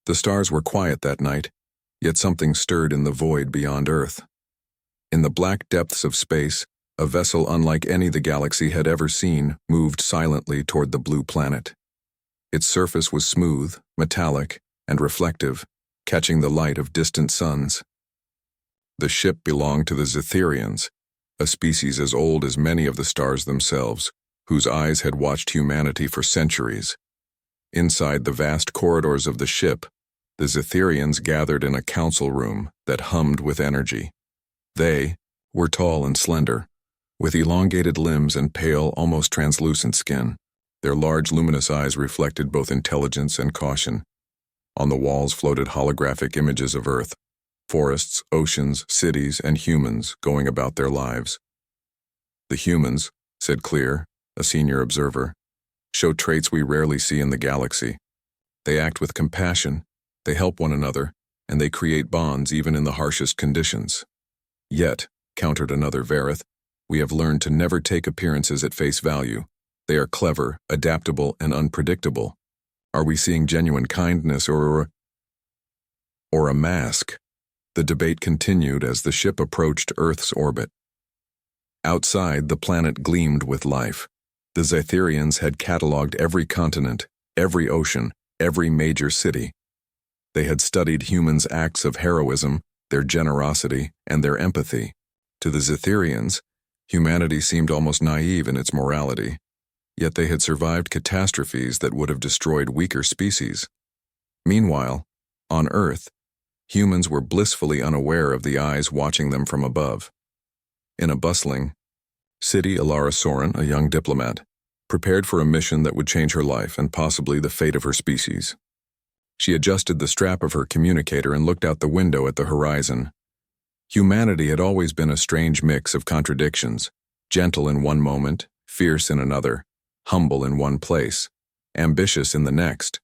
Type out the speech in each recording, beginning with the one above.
The stars were quiet that night, yet something stirred in the void beyond Earth. In the black depths of space, a vessel unlike any the galaxy had ever seen moved silently toward the blue planet. Its surface was smooth, metallic, and reflective, catching the light of distant suns. The ship belonged to the Zetherians, a species as old as many of the stars themselves, whose eyes had watched humanity for centuries. Inside the vast corridors of the ship, the Zetherians gathered in a council room that hummed with energy. They were tall and slender, with elongated limbs and pale, almost translucent skin. Their large, luminous eyes reflected both intelligence and caution. On the walls floated holographic images of Earth, forests, oceans, cities, and humans going about their lives. "The humans," said Clear, a senior observer, "show traits we rarely see in the galaxy. They act with compassion, they help one another, and they create bonds even in the harshest conditions. Yet," countered another Verith, "we have learned to never take appearances at face value. They are clever, adaptable, and unpredictable. Are we seeing genuine kindness or a mask?" The debate continued as the ship approached Earth's orbit. Outside, the planet gleamed with life. The Zetherians had catalogued every continent, every ocean, every major city. They had studied humans' acts of heroism, their generosity, and their empathy. To the Zetherians, humanity seemed almost naive in its morality, yet they had survived catastrophes that would have destroyed weaker species. Meanwhile, on Earth, humans were blissfully unaware of the eyes watching them from above. In a bustling city, Alara Soren, a young diplomat, prepared for a mission that would change her life and possibly the fate of her species. She adjusted the strap of her communicator and looked out the window at the horizon. Humanity had always been a strange mix of contradictions, gentle in one moment, fierce in another, humble in one place, ambitious in the next.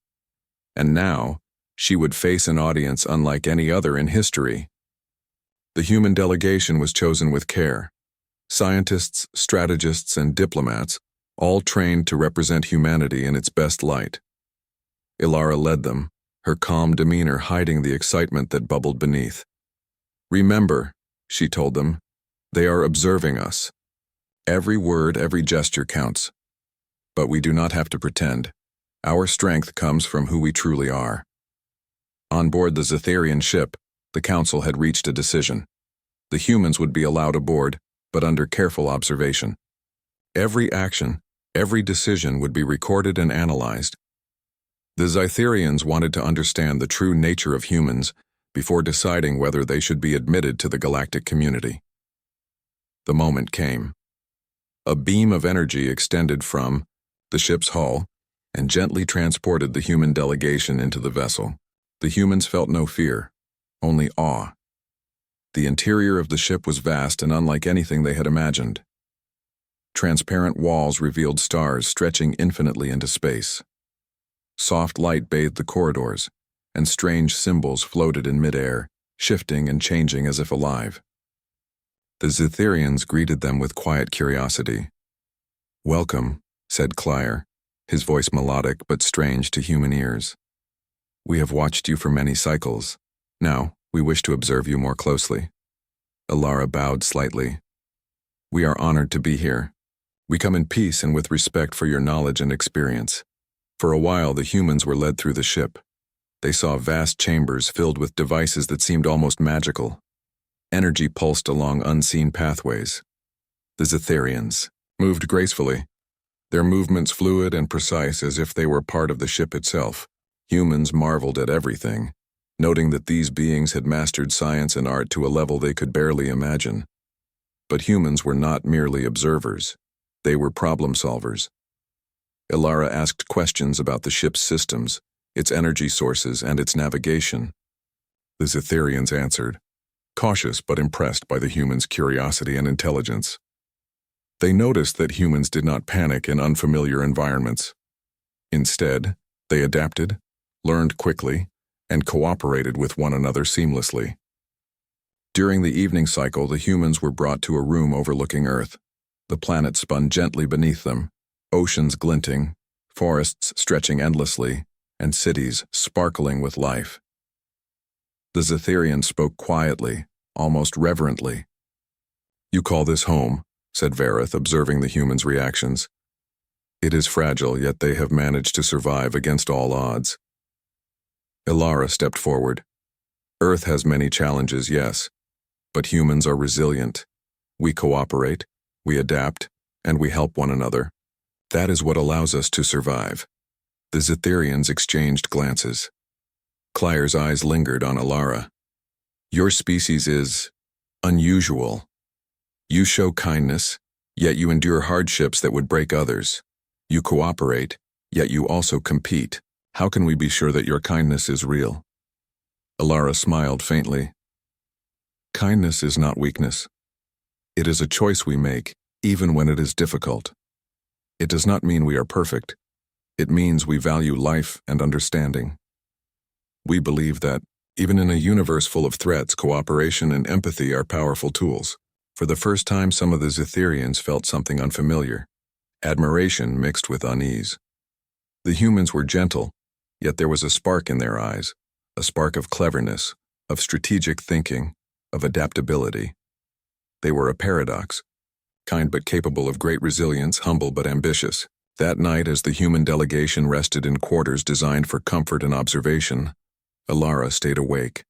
And now, she would face an audience unlike any other in history. The human delegation was chosen with care. Scientists, strategists, and diplomats, all trained to represent humanity in its best light. Ilara led them, her calm demeanor hiding the excitement that bubbled beneath. "Remember," she told them, "they are observing us. Every word, every gesture counts. But we do not have to pretend. Our strength comes from who we truly are." On board the Zetherian ship, the council had reached a decision. The humans would be allowed aboard, but under careful observation. Every action, every decision would be recorded and analyzed. The Zetherians wanted to understand the true nature of humans before deciding whether they should be admitted to the galactic community. The moment came. A beam of energy extended from the ship's hull and gently transported the human delegation into the vessel. The humans felt no fear, only awe. The interior of the ship was vast and unlike anything they had imagined. Transparent walls revealed stars stretching infinitely into space. Soft light bathed the corridors, and strange symbols floated in midair, shifting and changing as if alive. The Zetherians greeted them with quiet curiosity. "Welcome," said Clyre, his voice melodic but strange to human ears. "We have watched you for many cycles. Now, we wish to observe you more closely." Ilara bowed slightly. "We are honored to be here. We come in peace and with respect for your knowledge and experience." For a while, the humans were led through the ship. They saw vast chambers filled with devices that seemed almost magical. Energy pulsed along unseen pathways. The Zetherians moved gracefully, their movements fluid and precise as if they were part of the ship itself. Humans marveled at everything, noting that these beings had mastered science and art to a level they could barely imagine. But humans were not merely observers. They were problem solvers. Ilara asked questions about the ship's systems, its energy sources, and its navigation. The Zetherians answered, cautious but impressed by the humans' curiosity and intelligence. They noticed that humans did not panic in unfamiliar environments. Instead, they adapted, learned quickly, and cooperated with one another seamlessly. During the evening cycle, the humans were brought to a room overlooking Earth. The planet spun gently beneath them, oceans glinting, forests stretching endlessly, and cities sparkling with life. The Zetherian spoke quietly, almost reverently. "You call this home," said Vareth, observing the humans' reactions. "It is fragile, yet they have managed to survive against all odds." Ilara stepped forward. "Earth has many challenges, yes, but humans are resilient. We cooperate, we adapt, and we help one another. That is what allows us to survive." The Zetherians exchanged glances. Claire's eyes lingered on Ilara. "Your species is unusual. You show kindness, yet you endure hardships that would break others. You cooperate, yet you also compete. How can we be sure that your kindness is real?" Ilara smiled faintly. "Kindness is not weakness. It is a choice we make, even when it is difficult. It does not mean we are perfect. It means we value life and understanding. We believe that, even in a universe full of threats, cooperation and empathy are powerful tools." For the first time, some of the Zetherians felt something unfamiliar, admiration mixed with unease. The humans were gentle, yet there was a spark in their eyes, a spark of cleverness, of strategic thinking, of adaptability. They were a paradox, kind but capable of great resilience, humble but ambitious. That night, as the human delegation rested in quarters designed for comfort and observation, Ilara stayed awake.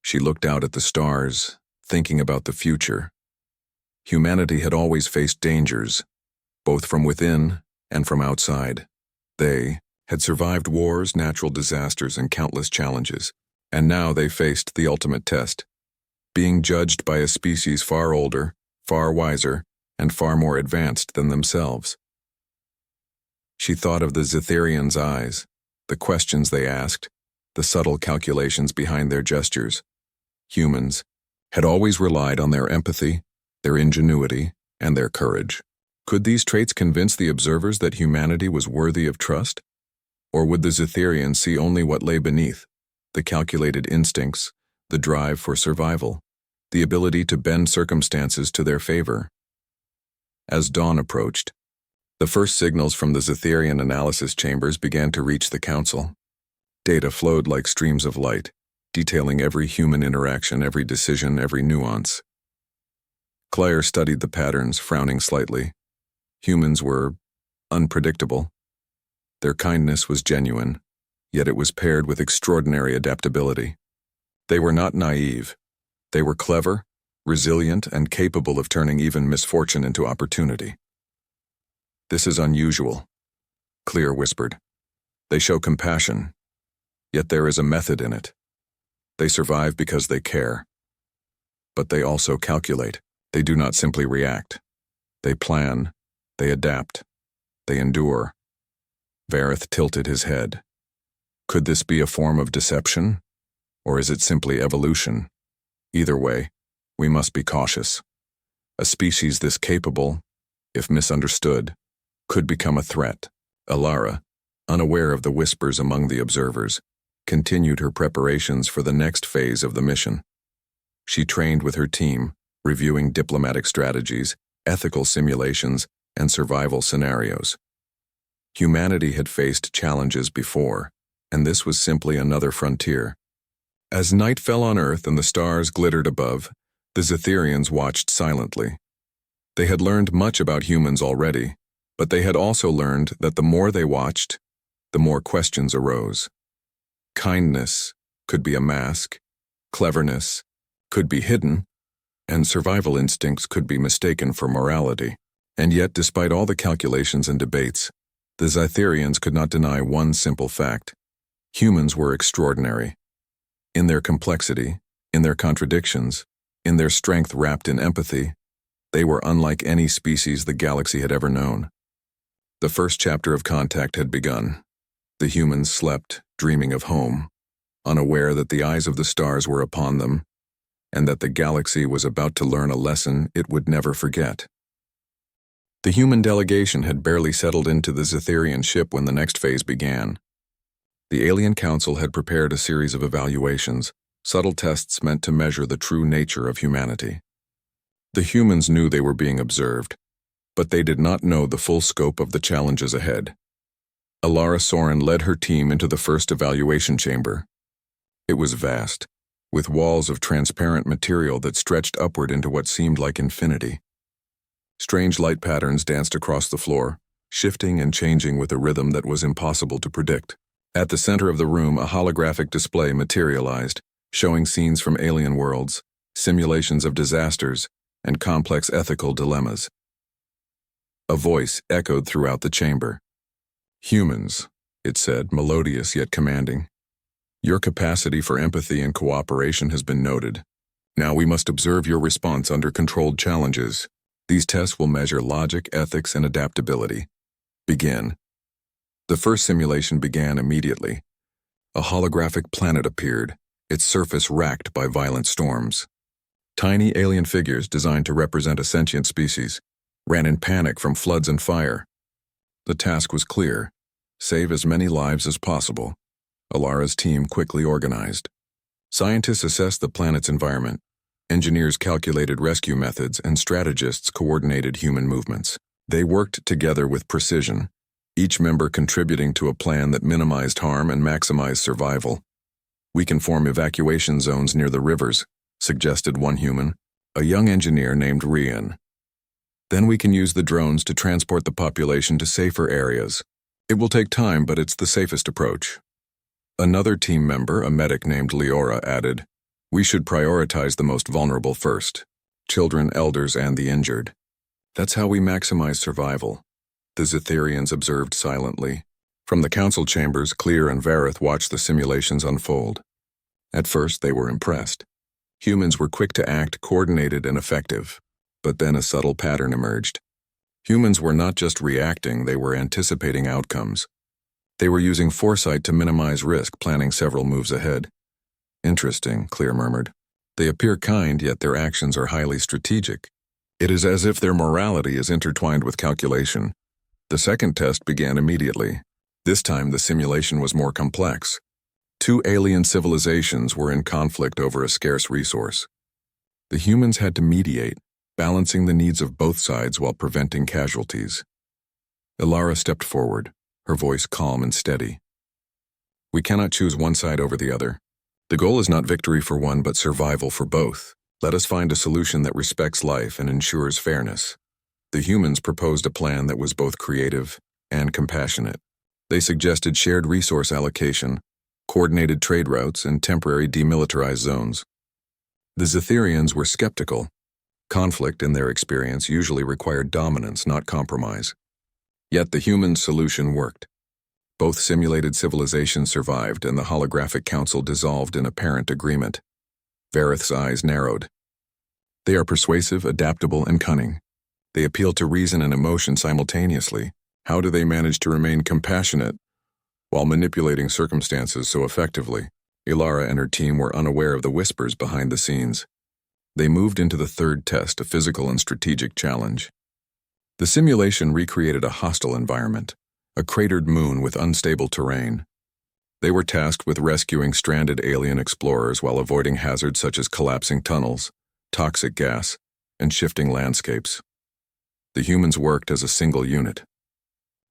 She looked out at the stars, thinking about the future. Humanity had always faced dangers, both from within and from outside. They had survived wars, natural disasters, and countless challenges, and now they faced the ultimate test, being judged by a species far older, far wiser, and far more advanced than themselves. She thought of the Zetherians' eyes, the questions they asked, the subtle calculations behind their gestures. Humans had always relied on their empathy, their ingenuity, and their courage. Could these traits convince the observers that humanity was worthy of trust? Or would the Zetherians see only what lay beneath, the calculated instincts, the drive for survival, the ability to bend circumstances to their favor? As dawn approached, the first signals from the Zetherian analysis chambers began to reach the council. Data flowed like streams of light, detailing every human interaction, every decision, every nuance. Claire studied the patterns, frowning slightly. Humans were unpredictable. Their kindness was genuine, yet it was paired with extraordinary adaptability. They were not naive. They were clever, resilient, and capable of turning even misfortune into opportunity. "This is unusual," Claire whispered. "They show compassion, yet there is a method in it. They survive because they care. But they also calculate. They do not simply react. They plan, they adapt, they endure." Vareth tilted his head. Could this be a form of deception? Or is it simply evolution? Either way, we must be cautious. A species this capable, if misunderstood, could become a threat. Ilara, unaware of the whispers among the observers, continued her preparations for the next phase of the mission. She trained with her team, reviewing diplomatic strategies, ethical simulations, and survival scenarios. Humanity had faced challenges before, and this was simply another frontier. As night fell on Earth and the stars glittered above, the Zetherians watched silently. They had learned much about humans already, but they had also learned that the more they watched, the more questions arose. Kindness could be a mask, cleverness could be hidden, and survival instincts could be mistaken for morality. And yet, despite all the calculations and debates, the Zetherians could not deny one simple fact. Humans were extraordinary. In their complexity, in their contradictions, in their strength wrapped in empathy, they were unlike any species the galaxy had ever known. The first chapter of contact had begun. The humans slept, dreaming of home, unaware that the eyes of the stars were upon them, and that the galaxy was about to learn a lesson it would never forget. The human delegation had barely settled into the Zetherian ship when the next phase began. The Alien Council had prepared a series of evaluations, subtle tests meant to measure the true nature of humanity. The humans knew they were being observed, but they did not know the full scope of the challenges ahead. Alara Soren led her team into the first evaluation chamber. It was vast, with walls of transparent material that stretched upward into what seemed like infinity. Strange light patterns danced across the floor, shifting and changing with a rhythm that was impossible to predict. At the center of the room, a holographic display materialized, showing scenes from alien worlds, simulations of disasters, and complex ethical dilemmas. A voice echoed throughout the chamber. "Humans," it said, melodious yet commanding. "Your capacity for empathy and cooperation has been noted. Now we must observe your response under controlled challenges. These tests will measure logic, ethics, and adaptability. Begin." The first simulation began immediately. A holographic planet appeared, its surface racked by violent storms. Tiny alien figures designed to represent a sentient species ran in panic from floods and fire. The task was clear: save as many lives as possible. Alara's team quickly organized. Scientists assessed the planet's environment. Engineers calculated rescue methods, and strategists coordinated human movements. They worked together with precision, each member contributing to a plan that minimized harm and maximized survival. "We can form evacuation zones near the rivers," suggested one human, a young engineer named Rian. "Then we can use the drones to transport the population to safer areas. It will take time, but it's the safest approach." Another team member, a medic named Leora, added, "We should prioritize the most vulnerable first: children, elders, and the injured. That's how we maximize survival." The Zetherians observed silently. From the council chambers, Clear and Vareth watched the simulations unfold. At first, they were impressed. Humans were quick to act, coordinated, and effective. But then a subtle pattern emerged. Humans were not just reacting, they were anticipating outcomes. They were using foresight to minimize risk, planning several moves ahead. "Interesting," Clear murmured. "They appear kind, yet their actions are highly strategic. It is as if their morality is intertwined with calculation." The second test began immediately. This time the simulation was more complex. Two alien civilizations were in conflict over a scarce resource. The humans had to mediate, balancing the needs of both sides while preventing casualties. Alara stepped forward, her voice calm and steady. "We cannot choose one side over the other. The goal is not victory for one, but survival for both. Let us find a solution that respects life and ensures fairness." The humans proposed a plan that was both creative and compassionate. They suggested shared resource allocation, coordinated trade routes, and temporary demilitarized zones. The Zetherians were skeptical. Conflict, in their experience, usually required dominance, not compromise. Yet the human solution worked. Both simulated civilizations survived, and the holographic council dissolved in apparent agreement. Vareth's eyes narrowed. "They are persuasive, adaptable, and cunning. They appeal to reason and emotion simultaneously. How do they manage to remain compassionate while manipulating circumstances so effectively?" Alara and her team were unaware of the whispers behind the scenes. They moved into the third test, a physical and strategic challenge. The simulation recreated a hostile environment, a cratered moon with unstable terrain. They were tasked with rescuing stranded alien explorers while avoiding hazards such as collapsing tunnels, toxic gas, and shifting landscapes. The humans worked as a single unit.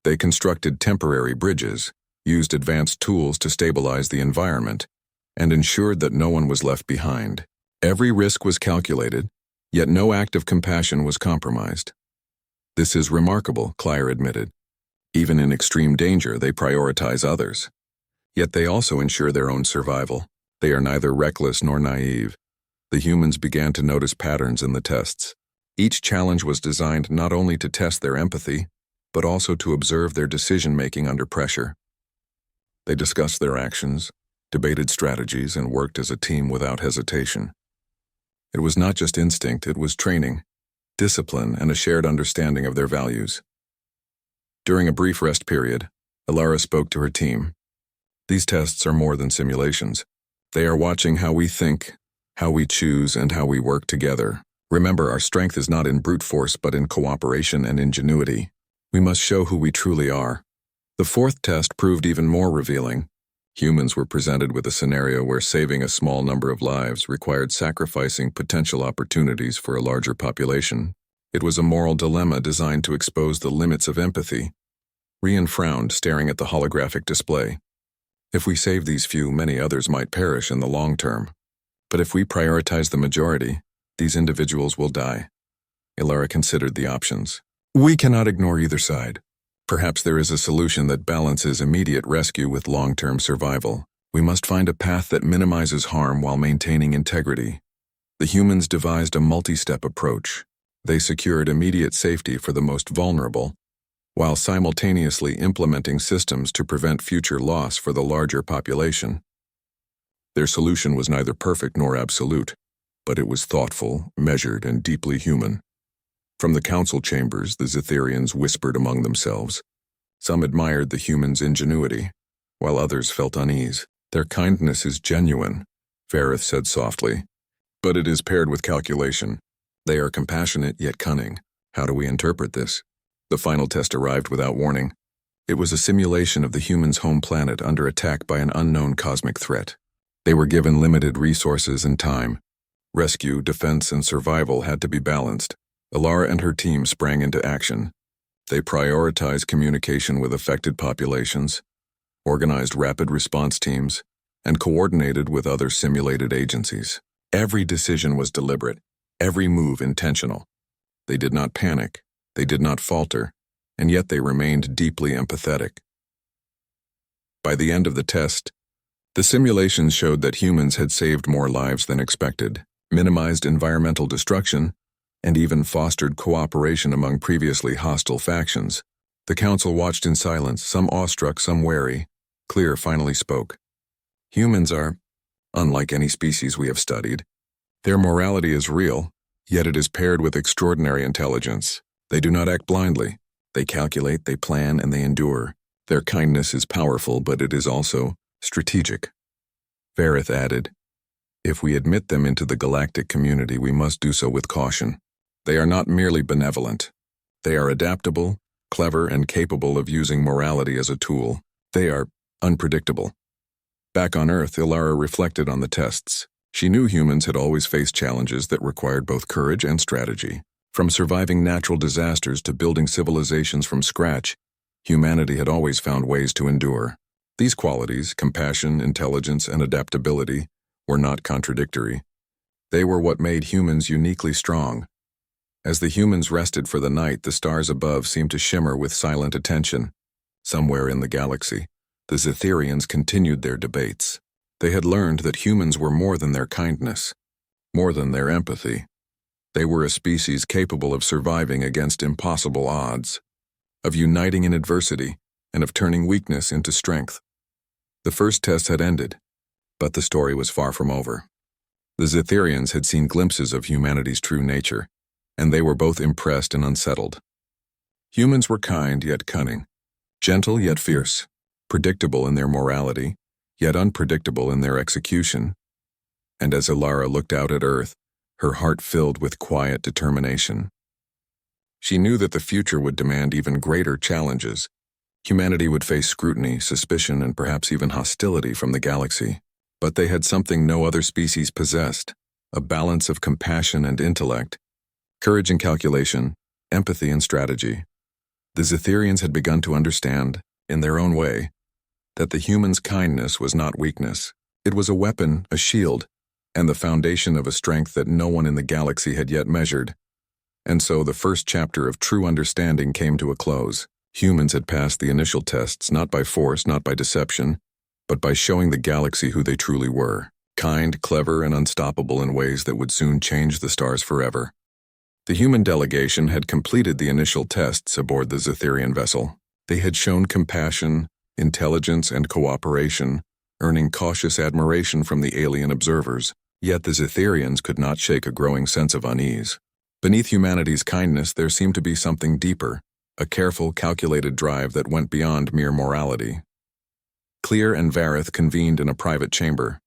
They constructed temporary bridges, used advanced tools to stabilize the environment, and ensured that no one was left behind. Every risk was calculated, yet no act of compassion was compromised. "This is remarkable," Clear admitted. "Even in extreme danger, they prioritize others. Yet they also ensure their own survival. They are neither reckless nor naive." The humans began to notice patterns in the tests. Each challenge was designed not only to test their empathy, but also to observe their decision-making under pressure. They discussed their actions, debated strategies, and worked as a team without hesitation. It was not just instinct, it was training, discipline, and a shared understanding of their values. During a brief rest period, Alara spoke to her team. "These tests are more than simulations. They are watching how we think, how we choose, and how we work together. Remember, our strength is not in brute force, but in cooperation and ingenuity. We must show who we truly are." The fourth test proved even more revealing. Humans were presented with a scenario where saving a small number of lives required sacrificing potential opportunities for a larger population. It was a moral dilemma designed to expose the limits of empathy. Rian frowned, staring at the holographic display. If we save these few, many others might perish in the long term. But if we prioritize the majority, these individuals will die. Ilara considered the options. We cannot ignore either side. Perhaps there is a solution that balances immediate rescue with long-term survival. We must find a path that minimizes harm while maintaining integrity. The humans devised a multi-step approach. They secured immediate safety for the most vulnerable, while simultaneously implementing systems to prevent future loss for the larger population. Their solution was neither perfect nor absolute, but it was thoughtful, measured, and deeply human. From the council chambers, the Zitherians whispered among themselves. Some admired the humans' ingenuity, while others felt unease. Their kindness is genuine, Vareth said softly, but it is paired with calculation. They are compassionate yet cunning. How do we interpret this? The final test arrived without warning. It was a simulation of the humans' home planet under attack by an unknown cosmic threat. They were given limited resources and time. Rescue, defense, and survival had to be balanced. Ilara and her team sprang into action. They prioritized communication with affected populations, organized rapid response teams, and coordinated with other simulated agencies. Every decision was deliberate, every move intentional. They did not panic, they did not falter, and yet they remained deeply empathetic. By the end of the test, the simulations showed that humans had saved more lives than expected, minimized environmental destruction, and even fostered cooperation among previously hostile factions. The council watched in silence, some awestruck, some wary. Clear finally spoke. Humans are unlike any species we have studied. Their morality is real, yet it is paired with extraordinary intelligence. They do not act blindly. They calculate, they plan, and they endure. Their kindness is powerful, but it is also strategic. Vareth added, if we admit them into the galactic community, we must do so with caution. They are not merely benevolent. They are adaptable, clever, and capable of using morality as a tool. They are unpredictable. Back on Earth, Ilara reflected on the tests. She knew humans had always faced challenges that required both courage and strategy. From surviving natural disasters to building civilizations from scratch, humanity had always found ways to endure. These qualities, compassion, intelligence, and adaptability, were not contradictory. They were what made humans uniquely strong. As the humans rested for the night, the stars above seemed to shimmer with silent attention. Somewhere in the galaxy, the Zitherians continued their debates. They had learned that humans were more than their kindness, more than their empathy. They were a species capable of surviving against impossible odds, of uniting in adversity, and of turning weakness into strength. The first test had ended, but the story was far from over. The Zitherians had seen glimpses of humanity's true nature, and they were both impressed and unsettled. Humans were kind yet cunning, gentle yet fierce, predictable in their morality, yet unpredictable in their execution. And as Ilara looked out at Earth, her heart filled with quiet determination. She knew that the future would demand even greater challenges. Humanity would face scrutiny, suspicion, and perhaps even hostility from the galaxy. But they had something no other species possessed, a balance of compassion and intellect, courage and calculation, empathy and strategy. The Zitherians had begun to understand, in their own way, that the human's kindness was not weakness. It was a weapon, a shield, and the foundation of a strength that no one in the galaxy had yet measured. And so the first chapter of true understanding came to a close. Humans had passed the initial tests not by force, not by deception, but by showing the galaxy who they truly were. Kind, clever, and unstoppable in ways that would soon change the stars forever. The human delegation had completed the initial tests aboard the Zitherian vessel. They had shown compassion, intelligence, and cooperation, earning cautious admiration from the alien observers. Yet the Zitherians could not shake a growing sense of unease. Beneath humanity's kindness there seemed to be something deeper, a careful, calculated drive that went beyond mere morality. Clear and Vareth convened in a private chamber.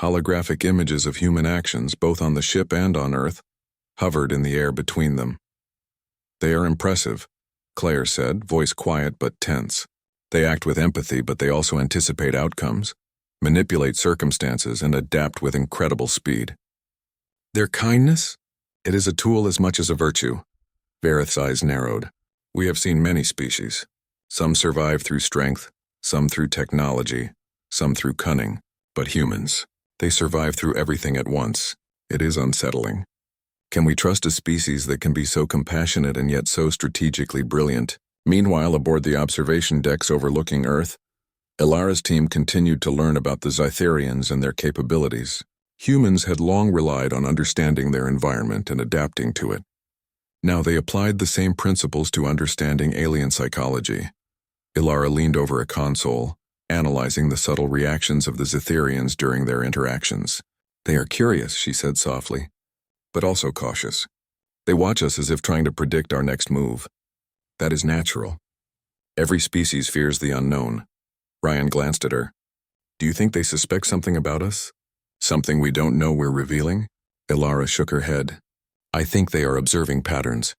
Holographic images of human actions, both on the ship and on Earth, hovered in the air between them. They are impressive, Claire said, voice quiet but tense. They act with empathy, but they also anticipate outcomes, manipulate circumstances, and adapt with incredible speed. Their kindness? It is a tool as much as a virtue. Vareth's eyes narrowed. We have seen many species, Some survive through strength, some through technology, some through cunning. But humans, they survive through everything at once. It is unsettling. Can we trust a species that can be so compassionate and yet so strategically brilliant? Meanwhile, aboard the observation decks overlooking Earth, Ilara's team continued to learn about the Zytherians and their capabilities. Humans had long relied on understanding their environment and adapting to it. Now they applied the same principles to understanding alien psychology. Ilara leaned over a console, analyzing the subtle reactions of the Zytherians during their interactions. "They are curious," she said softly, "but also cautious. They watch us as if trying to predict our next move. That is natural. Every species fears the unknown." Ryan glanced at her. "Do you think they suspect something about us? Something we don't know we're revealing?" Ilara shook her head. "I think they are observing patterns.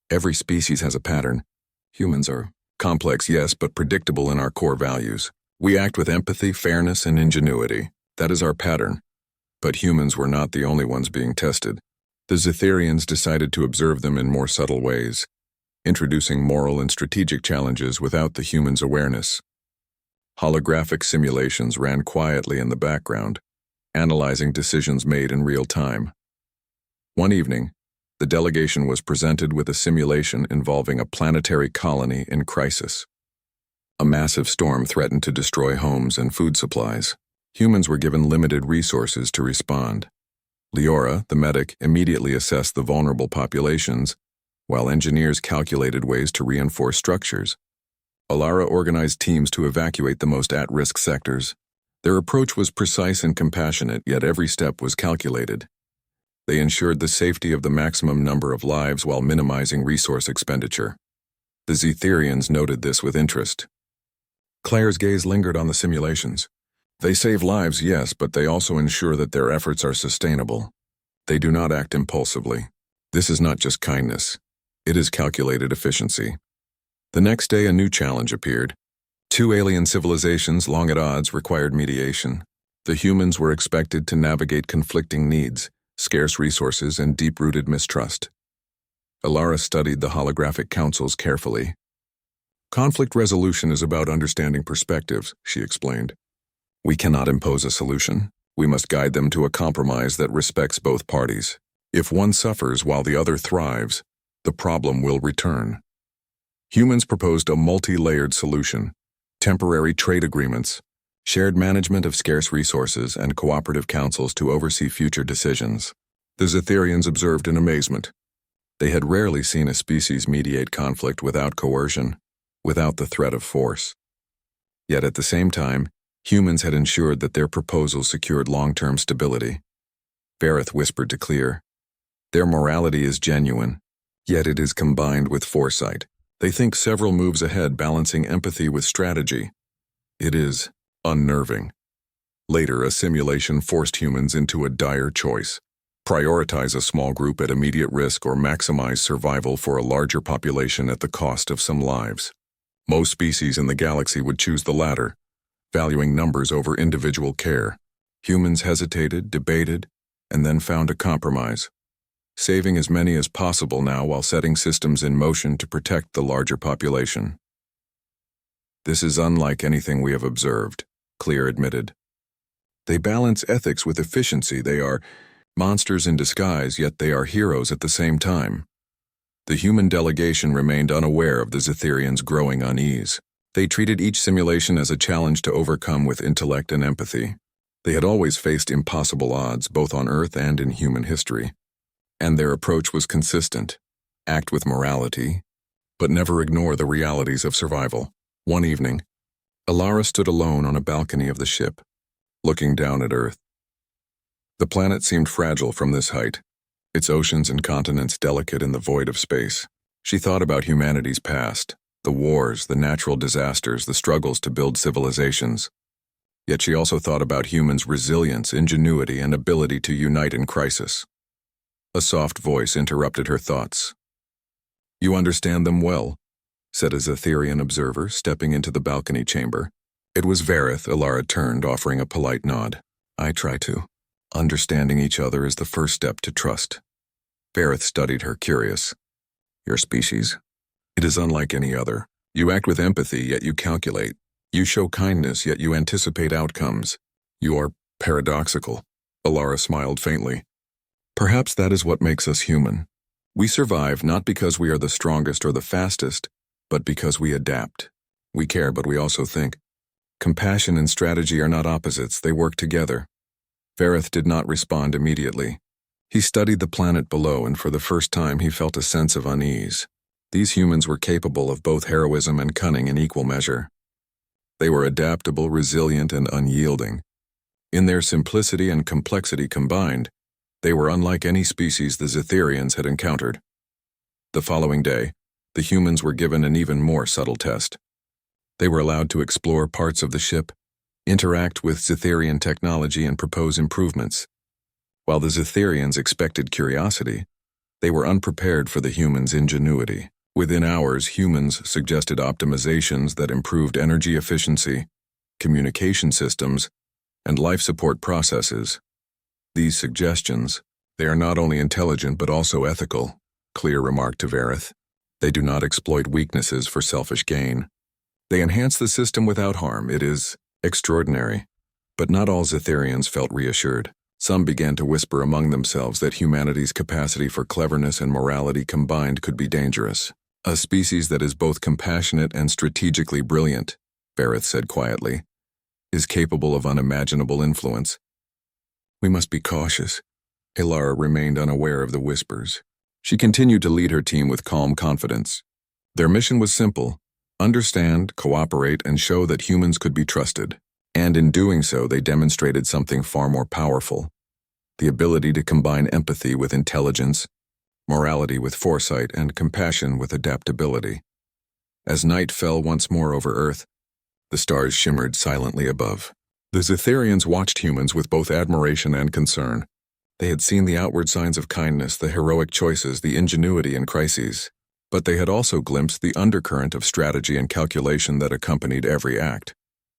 Every species has a pattern. Humans are complex, yes, but predictable in our core values. We act with empathy, fairness, and ingenuity. That is our pattern. But humans were not the only ones being tested. The Zytherians decided to observe them in more subtle ways, introducing moral and strategic challenges without the humans' awareness. Holographic simulations ran quietly in the background, analyzing decisions made in real time. One evening, the delegation was presented with a simulation involving a planetary colony in crisis. A massive storm threatened to destroy homes and food supplies. Humans were given limited resources to respond. Leora, the medic, immediately assessed the vulnerable populations, while engineers calculated ways to reinforce structures. Ilara organized teams to evacuate the most at-risk sectors. Their approach was precise and compassionate, yet every step was calculated. They ensured the safety of the maximum number of lives while minimizing resource expenditure. The Zytherians noted this with interest. Claire's gaze lingered on the simulations. "They save lives, yes, but they also ensure that their efforts are sustainable. They do not act impulsively. This is not just kindness. It is calculated efficiency." The next day, a new challenge appeared. Two alien civilizations, long at odds, required mediation. The humans were expected to navigate conflicting needs, scarce resources, and deep-rooted mistrust. Ilara studied the holographic councils carefully. "Conflict resolution is about understanding perspectives," she explained. "We cannot impose a solution. We must guide them to a compromise that respects both parties. If one suffers while the other thrives, the problem will return." Humans proposed a multi-layered solution: temporary trade agreements, shared management of scarce resources, and cooperative councils to oversee future decisions. The Zytherians observed in amazement. They had rarely seen a species mediate conflict without coercion, without the threat of force. Yet at the same time, humans had ensured that their proposals secured long-term stability. Vareth whispered to Clear, "Their morality is genuine, yet it is combined with foresight. They think several moves ahead, balancing empathy with strategy. It is unnerving." Later, a simulation forced humans into a dire choice: prioritize a small group at immediate risk or maximize survival for a larger population at the cost of some lives. Most species in the galaxy would choose the latter, valuing numbers over individual care. Humans hesitated, debated, and then found a compromise, saving as many as possible now while setting systems in motion to protect the larger population. "This is unlike anything we have observed," Clear admitted. "They balance ethics with efficiency. They are monsters in disguise, yet they are heroes at the same time." The human delegation remained unaware of the Zytherians' growing unease. They treated each simulation as a challenge to overcome with intellect and empathy. They had always faced impossible odds, both on Earth and in human history. And their approach was consistent: act with morality, but never ignore the realities of survival. One evening, Ilara stood alone on a balcony of the ship, looking down at Earth. The planet seemed fragile from this height, its oceans and continents delicate in the void of space. She thought about humanity's past, the wars, the natural disasters, the struggles to build civilizations. Yet she also thought about humans' resilience, ingenuity, and ability to unite in crisis. A soft voice interrupted her thoughts. "You understand them well," said a Zytherian observer, stepping into the balcony chamber. It was Vareth. Ilara turned, offering a polite nod. "I try to. Understanding each other is the first step to trust." Vareth studied her, curious. "Your species? It is unlike any other. You act with empathy, yet you calculate. You show kindness, yet you anticipate outcomes. You are paradoxical. Alara smiled faintly. Perhaps that is what makes us human. We survive not because we are the strongest or the fastest, but because we adapt. We care, but we also think. Compassion and strategy are not opposites, they work together. Vareth did not respond immediately. He studied the planet below, and for the first time he felt a sense of unease. These humans were capable of both heroism and cunning in equal measure. They were adaptable, resilient, and unyielding. In their simplicity and complexity combined, they were unlike any species the Zetherians had encountered. The following day, the humans were given an even more subtle test. They were allowed to explore parts of the ship, interact with Zetherian technology, and propose improvements. While the Zetherians expected curiosity, they were unprepared for the humans' ingenuity. Within hours, humans suggested optimizations that improved energy efficiency, communication systems, and life support processes. These suggestions, they are not only intelligent but also ethical, Clear remarked to Vareth. They do not exploit weaknesses for selfish gain. They enhance the system without harm. It is extraordinary. But not all Zetherians felt reassured. Some began to whisper among themselves that humanity's capacity for cleverness and morality combined could be dangerous. A species that is both compassionate and strategically brilliant, Vareth said quietly, is capable of unimaginable influence. We must be cautious. Alara remained unaware of the whispers. She continued to lead her team with calm confidence. Their mission was simple: understand, cooperate, and show that humans could be trusted. And in doing so, they demonstrated something far more powerful: the ability to combine empathy with intelligence, morality with foresight, and compassion with adaptability. As night fell once more over Earth, the stars shimmered silently above. The Zetherians watched humans with both admiration and concern. They had seen the outward signs of kindness, the heroic choices, the ingenuity in crises. But they had also glimpsed the undercurrent of strategy and calculation that accompanied every act.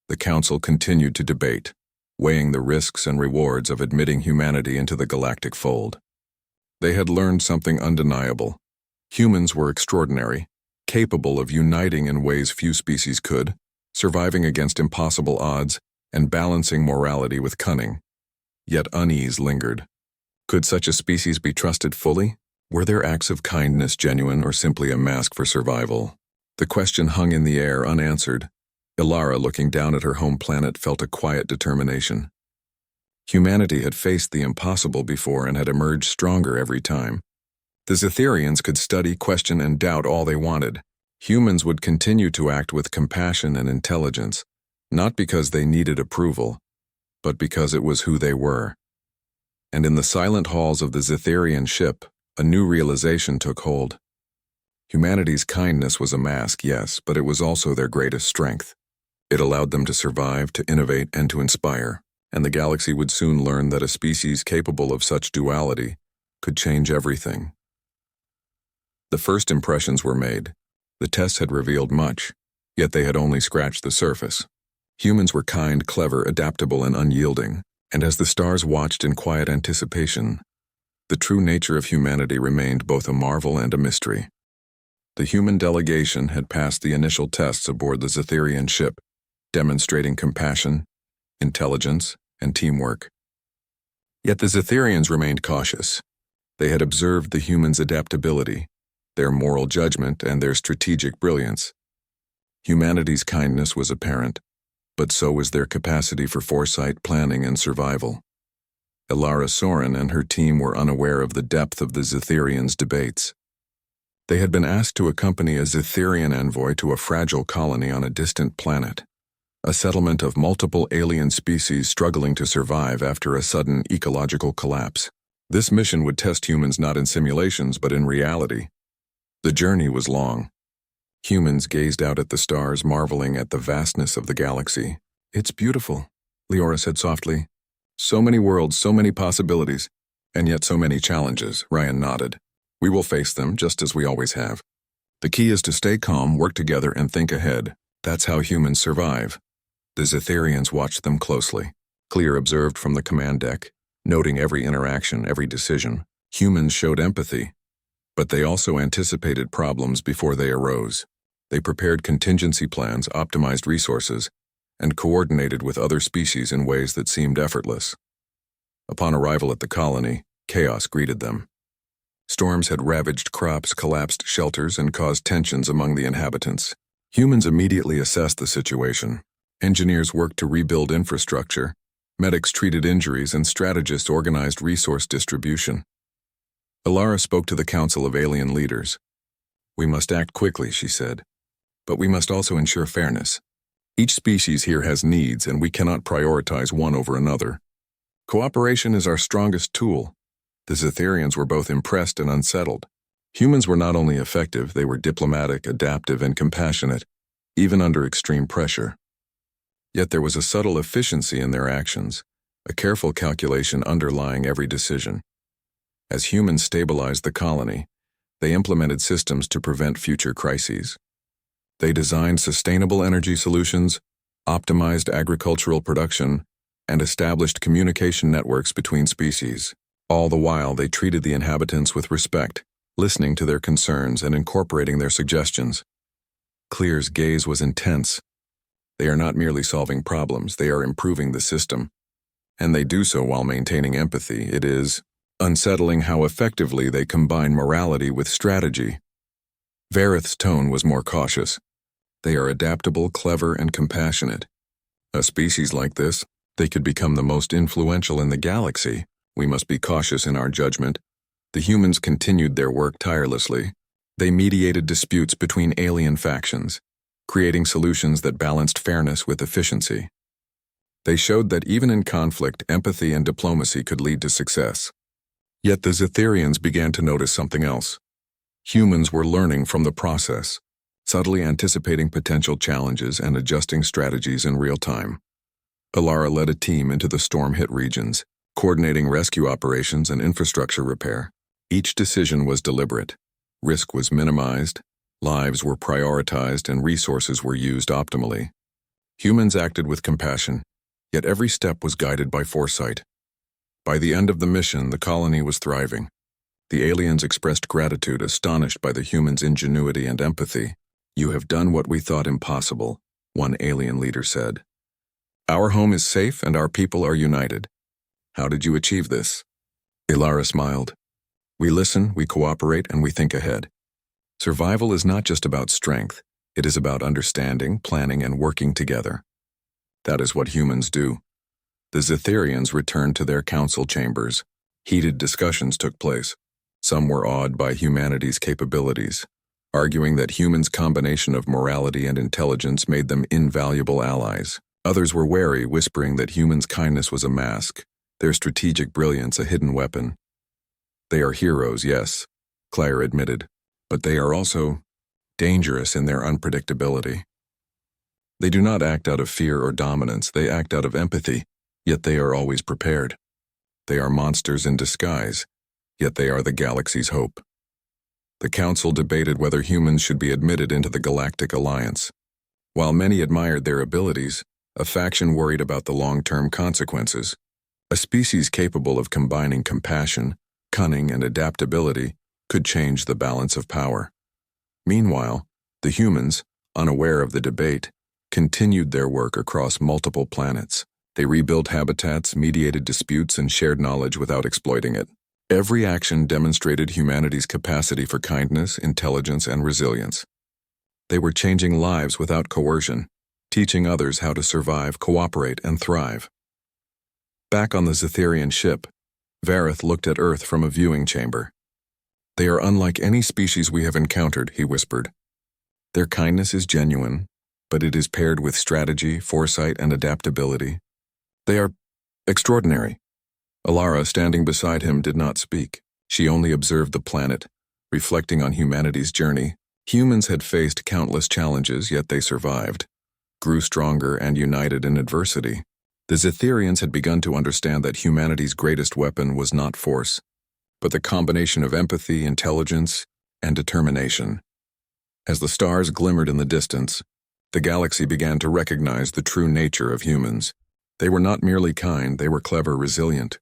The Council continued to debate, weighing the risks and rewards of admitting humanity into the galactic fold. They had learned something undeniable. Humans were extraordinary, capable of uniting in ways few species could, surviving against impossible odds, and balancing morality with cunning. Yet unease lingered. Could such a species be trusted fully? Were their acts of kindness genuine or simply a mask for survival? The question hung in the air unanswered. Alara, looking down at her home planet, felt a quiet determination. Humanity had faced the impossible before and had emerged stronger every time. The Zetherians could study, question, and doubt all they wanted. Humans would continue to act with compassion and intelligence, not because they needed approval, but because it was who they were. And in the silent halls of the Zetherian ship, a new realization took hold. Humanity's kindness was a mask, yes, but it was also their greatest strength. It allowed them to survive, to innovate, and to inspire. And the galaxy would soon learn that a species capable of such duality could change everything. The first impressions were made. The tests had revealed much, yet they had only scratched the surface. Humans were kind, clever, adaptable, and unyielding, and as the stars watched in quiet anticipation, the true nature of humanity remained both a marvel and a mystery. The human delegation had passed the initial tests aboard the Zetherian ship, demonstrating compassion, intelligence, and teamwork. Yet the Zetherians remained cautious. They had observed the humans' adaptability, their moral judgment, and their strategic brilliance. Humanity's kindness was apparent, but so was their capacity for foresight, planning, and survival. Alara Soren and her team were unaware of the depth of the Zetherians' debates. They had been asked to accompany a Zetherian envoy to a fragile colony on a distant planet, a settlement of multiple alien species struggling to survive after a sudden ecological collapse. This mission would test humans not in simulations but in reality. The journey was long. Humans gazed out at the stars, marveling at the vastness of the galaxy. "It's beautiful," Leora said softly. "So many worlds, so many possibilities, and yet so many challenges," Ryan nodded. "We will face them, just as we always have. The key is to stay calm, work together, and think ahead. That's how humans survive." The Zetherians watched them closely. Clear observed from the command deck, noting every interaction, every decision. Humans showed empathy, but they also anticipated problems before they arose. They prepared contingency plans, optimized resources, and coordinated with other species in ways that seemed effortless. Upon arrival at the colony, chaos greeted them. Storms had ravaged crops, collapsed shelters, and caused tensions among the inhabitants. Humans immediately assessed the situation. Engineers worked to rebuild infrastructure, medics treated injuries, and strategists organized resource distribution. Alara spoke to the Council of Alien Leaders. "We must act quickly," she said, "but we must also ensure fairness. Each species here has needs, and we cannot prioritize one over another. Cooperation is our strongest tool." The Zetherians were both impressed and unsettled. Humans were not only effective, they were diplomatic, adaptive, and compassionate, even under extreme pressure. Yet there was a subtle efficiency in their actions, a careful calculation underlying every decision. As humans stabilized the colony, they implemented systems to prevent future crises. They designed sustainable energy solutions, optimized agricultural production, and established communication networks between species. All the while, they treated the inhabitants with respect, listening to their concerns and incorporating their suggestions. Clear's gaze was intense. They are not merely solving problems, they are improving the system. And they do so while maintaining empathy. It is unsettling how effectively they combine morality with strategy. Vareth's tone was more cautious. They are adaptable, clever, and compassionate. A species like this, they could become the most influential in the galaxy. We must be cautious in our judgment. The humans continued their work tirelessly. They mediated disputes between alien factions, creating solutions that balanced fairness with efficiency. They showed that even in conflict, empathy and diplomacy could lead to success. Yet the Zetherians began to notice something else. Humans were learning from the process, subtly anticipating potential challenges and adjusting strategies in real time. Alara led a team into the storm-hit regions, coordinating rescue operations and infrastructure repair. Each decision was deliberate. Risk was minimized, lives were prioritized, and resources were used optimally. Humans acted with compassion, yet every step was guided by foresight. By the end of the mission, the colony was thriving. The aliens expressed gratitude, astonished by the humans' ingenuity and empathy. "You have done what we thought impossible," one alien leader said. "Our home is safe and our people are united. How did you achieve this?" Alara smiled. "We listen, we cooperate, and we think ahead. Survival is not just about strength, it is about understanding, planning, and working together. That is what humans do." The Zetherians returned to their council chambers. Heated discussions took place. Some were awed by humanity's capabilities, arguing that humans' combination of morality and intelligence made them invaluable allies. Others were wary, whispering that humans' kindness was a mask, their strategic brilliance a hidden weapon. "They are heroes, yes," Claire admitted, "but they are also dangerous in their unpredictability. They do not act out of fear or dominance, they act out of empathy, yet they are always prepared. They are monsters in disguise, yet they are the galaxy's hope." The council debated whether humans should be admitted into the Galactic Alliance. While many admired their abilities, a faction worried about the long-term consequences. A species capable of combining compassion, cunning, and adaptability could change the balance of power. Meanwhile, the humans, unaware of the debate, continued their work across multiple planets. They rebuilt habitats, mediated disputes, and shared knowledge without exploiting it. Every action demonstrated humanity's capacity for kindness, intelligence, and resilience. They were changing lives without coercion, teaching others how to survive, cooperate, and thrive. Back on the Zetherian ship, Vareth looked at Earth from a viewing chamber. "They are unlike any species we have encountered," he whispered. "Their kindness is genuine, but it is paired with strategy, foresight, and adaptability. They are extraordinary." Alara, standing beside him, did not speak. She only observed the planet, reflecting on humanity's journey. Humans had faced countless challenges, yet they survived, grew stronger, and united in adversity. The Zetherians had begun to understand that humanity's greatest weapon was not force, but the combination of empathy, intelligence, and determination. As the stars glimmered in the distance, the galaxy began to recognize the true nature of humans. They were not merely kind, they were clever, resilient,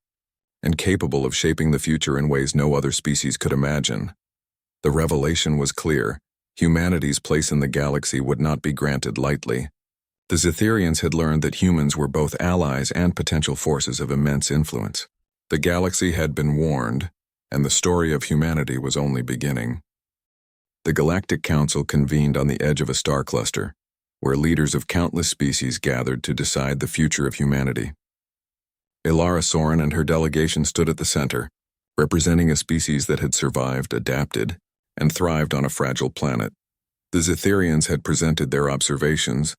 and capable of shaping the future in ways no other species could imagine. The revelation was clear: Humanity's place in the galaxy would not be granted lightly. The Zetherians had learned that humans were both allies and potential forces of immense influence. The galaxy had been warned, and the story of humanity was only beginning. The Galactic Council convened on the edge of a star cluster, where leaders of countless species gathered to decide the future of humanity. Ilara Soren and her delegation stood at the center, representing a species that had survived, adapted, and thrived on a fragile planet. The Zetherians had presented their observations,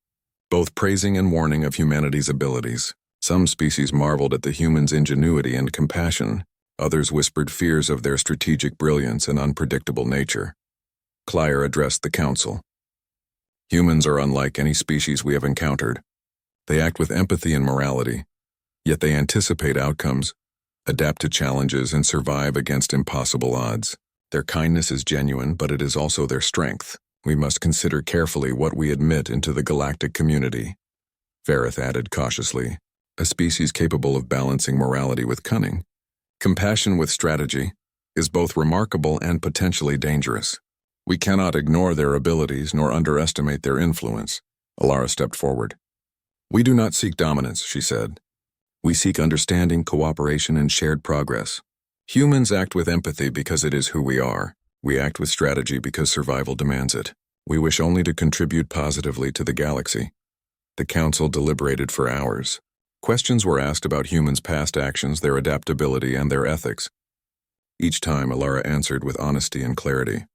both praising and warning of humanity's abilities. Some species marveled at the humans' ingenuity and compassion, others whispered fears of their strategic brilliance and unpredictable nature. Clier addressed the council. Humans are unlike any species we have encountered. They act with empathy and morality, yet they anticipate outcomes, adapt to challenges, and survive against impossible odds. Their kindness is genuine, but it is also their strength. We must consider carefully what we admit into the galactic community. Vareth added cautiously, a species capable of balancing morality with cunning. Compassion with strategy is both remarkable and potentially dangerous. We cannot ignore their abilities nor underestimate their influence. Ilara stepped forward. We do not seek dominance, she said. We seek understanding, cooperation, and shared progress. Humans act with empathy because it is who we are. We act with strategy because survival demands it. We wish only to contribute positively to the galaxy. The council deliberated for hours. Questions were asked about humans' past actions, their adaptability, and their ethics. Each time, Ilara answered with honesty and clarity.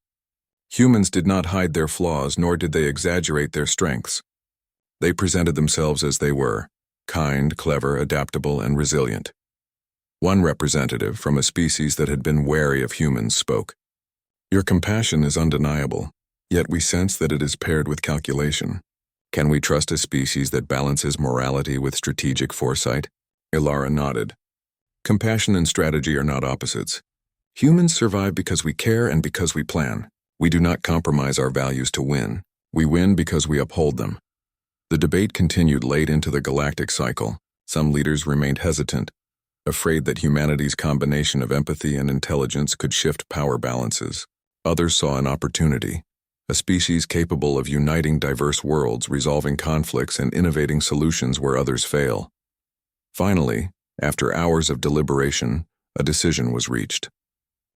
Humans did not hide their flaws, nor did they exaggerate their strengths. They presented themselves as they were, kind, clever, adaptable, and resilient. One representative from a species that had been wary of humans spoke. Your compassion is undeniable, yet we sense that it is paired with calculation. Can we trust a species that balances morality with strategic foresight? Ilara nodded. Compassion and strategy are not opposites. Humans survive because we care and because we plan. We do not compromise our values to win. We win because we uphold them. The debate continued late into the galactic cycle. Some leaders remained hesitant, afraid that humanity's combination of empathy and intelligence could shift power balances. Others saw an opportunity, a species capable of uniting diverse worlds, resolving conflicts, and innovating solutions where others fail. Finally, after hours of deliberation, a decision was reached.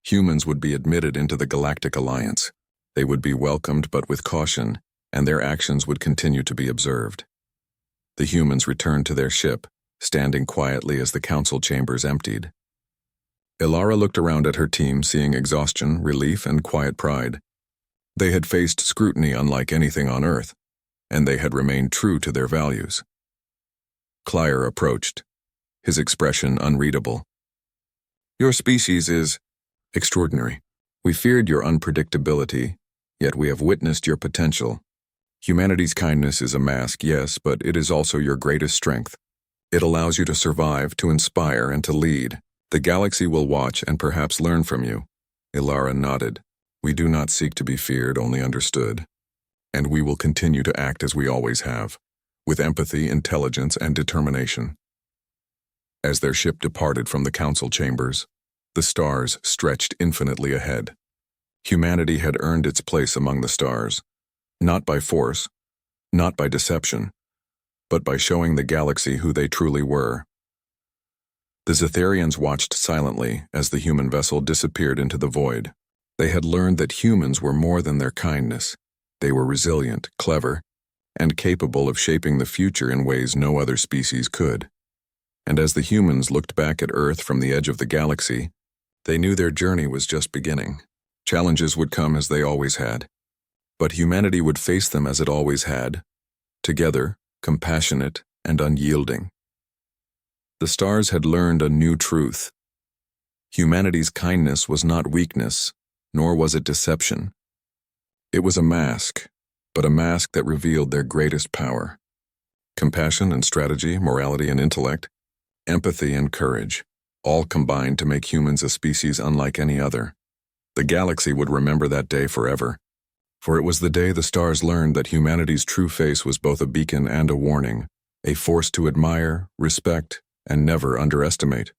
Humans would be admitted into the Galactic Alliance. They would be welcomed but with caution, and their actions would continue to be observed. The humans returned to their ship, standing quietly as the council chambers emptied. Ilara looked around at her team, seeing exhaustion, relief, and quiet pride. They had faced scrutiny unlike anything on Earth, and they had remained true to their values. Clier approached, his expression unreadable. Your species is extraordinary. We feared your unpredictability, yet we have witnessed your potential. Humanity's kindness is a mask, yes, but it is also your greatest strength. It allows you to survive, to inspire, and to lead. The galaxy will watch and perhaps learn from you. Ilara nodded. We do not seek to be feared, only understood. And we will continue to act as we always have, with empathy, intelligence, and determination. As their ship departed from the council chambers, the stars stretched infinitely ahead. Humanity had earned its place among the stars, not by force, not by deception, but by showing the galaxy who they truly were. The Zetherians watched silently as the human vessel disappeared into the void. They had learned that humans were more than their kindness. They were resilient, clever, and capable of shaping the future in ways no other species could. And as the humans looked back at Earth from the edge of the galaxy, they knew their journey was just beginning. Challenges would come as they always had, but humanity would face them as it always had, together, compassionate and unyielding. The stars had learned a new truth. Humanity's kindness was not weakness, nor was it deception. It was a mask, but a mask that revealed their greatest power. Compassion and strategy, morality and intellect, empathy and courage, all combined to make humans a species unlike any other. The galaxy would remember that day forever, for it was the day the stars learned that humanity's true face was both a beacon and a warning, a force to admire, respect, and never underestimate.